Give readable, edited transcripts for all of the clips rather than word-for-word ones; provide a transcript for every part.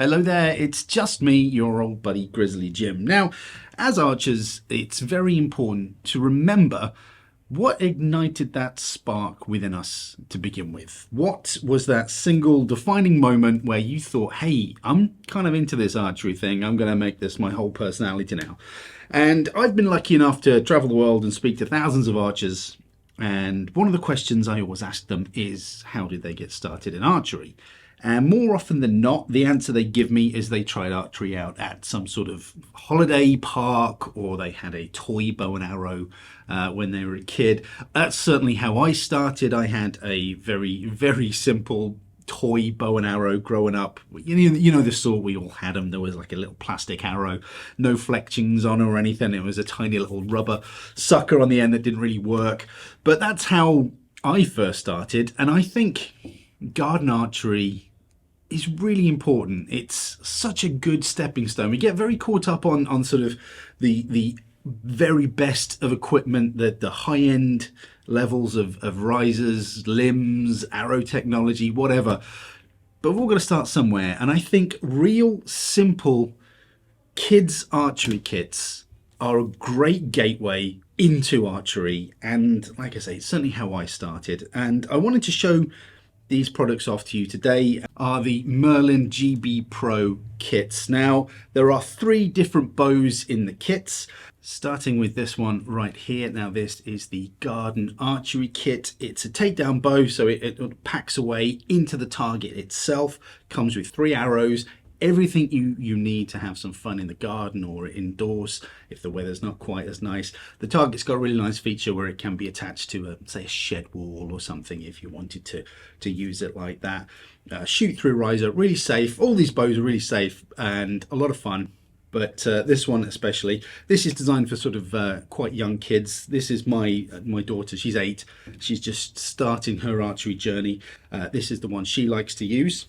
Hello there, it's just me, your old buddy Grizzly Jim. Now, as archers, it's very important to remember what ignited that spark within us to begin with. What was that single defining moment where you thought, hey, I'm kind of into this archery thing, I'm going to make this my whole personality now. And I've been lucky enough to travel the world and speak to thousands of archers. And one of the questions I always ask them is, how did they get started in archery? And more often than not, the answer they give me is they tried archery out at some sort of holiday park, or they had a toy bow and arrow when they were a kid. That's certainly how I started. I had a very, very simple toy bow and arrow growing up. You know the sort, we all had them. There was like a little plastic arrow, no fletchings on or anything. It was a tiny little rubber sucker on the end that didn't really work. But that's how I first started. And I think garden archery is really important. It's such a good stepping stone. We get very caught up on sort of the very best of equipment, the high-end levels of risers, limbs, arrow technology, whatever. But we've all got to start somewhere. And I think real simple kids archery kits are a great gateway into archery. And like I say, it's certainly how I started. And I wanted to show these products off to you today are the Merlin GB Pro kits. Now, there are 3 different bows in the kits, starting with this one right here. Now, this is the garden archery kit. It's a takedown bow, so it packs away into the target itself, comes with 3 arrows, everything you need to have some fun in the garden or indoors if the weather's not quite as nice. The target's got a really nice feature where it can be attached to say a shed wall or something if you wanted to use it like that. Shoot through riser, really safe. All these bows are really safe and a lot of fun. But this one especially, this is designed for sort of quite young kids. This is my daughter, she's 8. She's just starting her archery journey. This is the one she likes to use.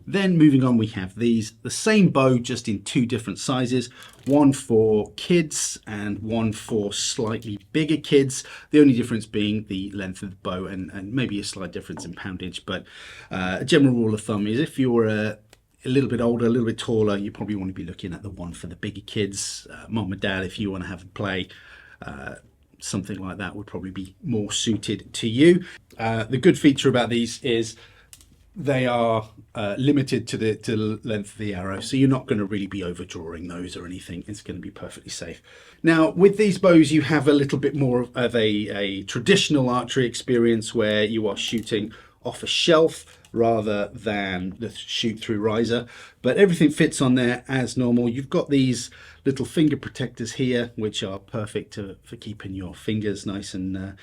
Then moving on, we have these, the same bow, just in 2 different sizes, one for kids and one for slightly bigger kids. The only difference being the length of the bow and maybe a slight difference in poundage. But a general rule of thumb is if you're a little bit older, a little bit taller, you probably want to be looking at the one for the bigger kids. Mom and dad, if you want to have a play, something like that would probably be more suited to you. The good feature about these is they are limited to the length of the arrow, so you're not going to really be overdrawing those or anything. It's going to be perfectly safe. Now, with these bows, you have a little bit more of a traditional archery experience where you are shooting off a shelf rather than the shoot through riser, but everything fits on there as normal. You've got these little finger protectors here, which are perfect for keeping your fingers nice and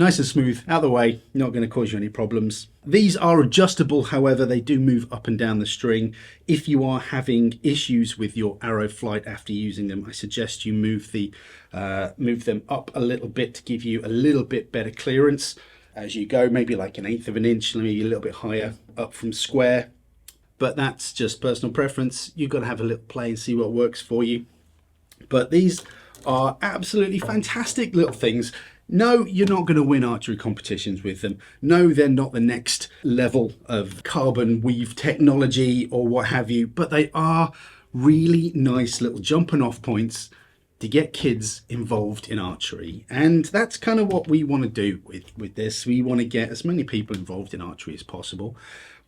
smooth out of the way, not going to cause you any problems. These are adjustable, however, they do move up and down the string. If you are having issues with your arrow flight after using them, I suggest you move them up a little bit to give you a little bit better clearance as you go, maybe like 1/8 of an inch, maybe a little bit higher up from square. But that's just personal preference. You've got to have a little play and see what works for you. But these are absolutely fantastic little things. No, you're not going to win archery competitions with them. No, they're not the next level of carbon weave technology or what have you, but they are really nice little jumping off points to get kids involved in archery. And that's kind of what we want to do with this. We want to get as many people involved in archery as possible.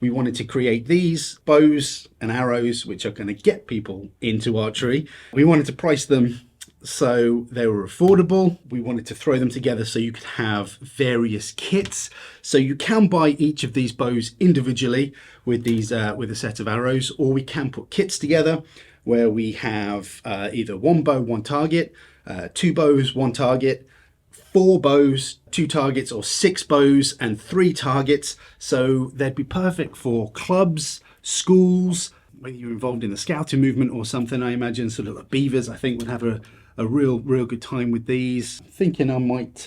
We wanted to create these bows and arrows which are going to get people into archery. We wanted to price them so they were affordable. We wanted to throw them together so you could have various kits. So you can buy each of these bows individually with these with a set of arrows, or we can put kits together where we have either 1 bow, 1 target, 2 bows, 1 target, 4 bows, 2 targets, or 6 bows and 3 targets. So they'd be perfect for clubs, schools, whether you're involved in the scouting movement or something. I imagine sort of like beavers, I think, would have a real good time with these. Thinking I might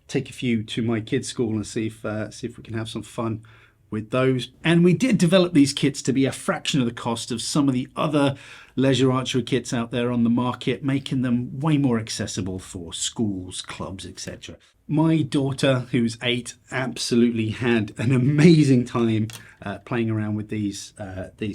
take a few to my kids' school and see if we can have some fun with those. And we did develop these kits to be a fraction of the cost of some of the other leisure archery kits out there on the market, making them way more accessible for schools, clubs, etc. My daughter, who's 8, absolutely had an amazing time playing around with these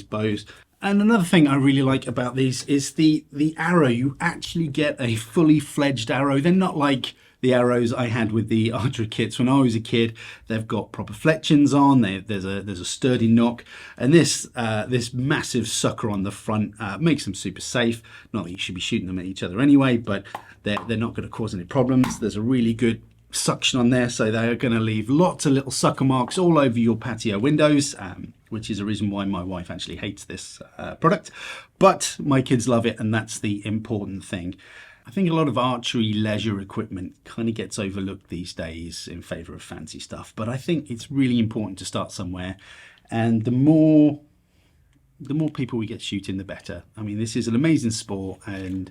bows. And another thing I really like about these is the arrow. You actually get a fully fledged arrow. They're not like the arrows I had with the archery kits when I was a kid. They've got proper fletchings on. There's a sturdy nock, and this massive sucker on the front makes them super safe. Not that you should be shooting them at each other anyway, but they're not going to cause any problems. There's a really good suction on there, so they are going to leave lots of little sucker marks all over your patio windows, which is a reason why my wife actually hates this product, but my kids love it, and that's the important thing. I think a lot of archery leisure equipment kind of gets overlooked these days in favor of fancy stuff, but I think it's really important to start somewhere, and the more people we get shooting, the better. I mean, this is an amazing sport, and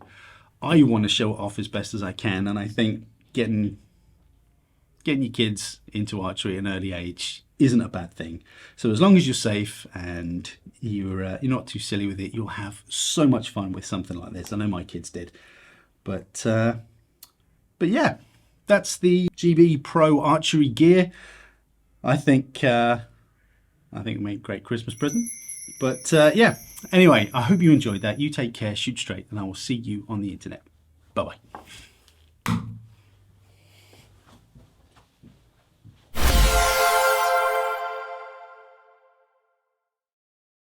I want to show it off as best as I can, and I think getting your kids into archery at an early age isn't a bad thing. So as long as you're safe and you're not too silly with it, you'll have so much fun with something like this. I know my kids did. But yeah, that's the GB Pro archery gear. I think it made a great Christmas present. But yeah, anyway, I hope you enjoyed that. You take care, shoot straight, and I will see you on the internet. Bye-bye.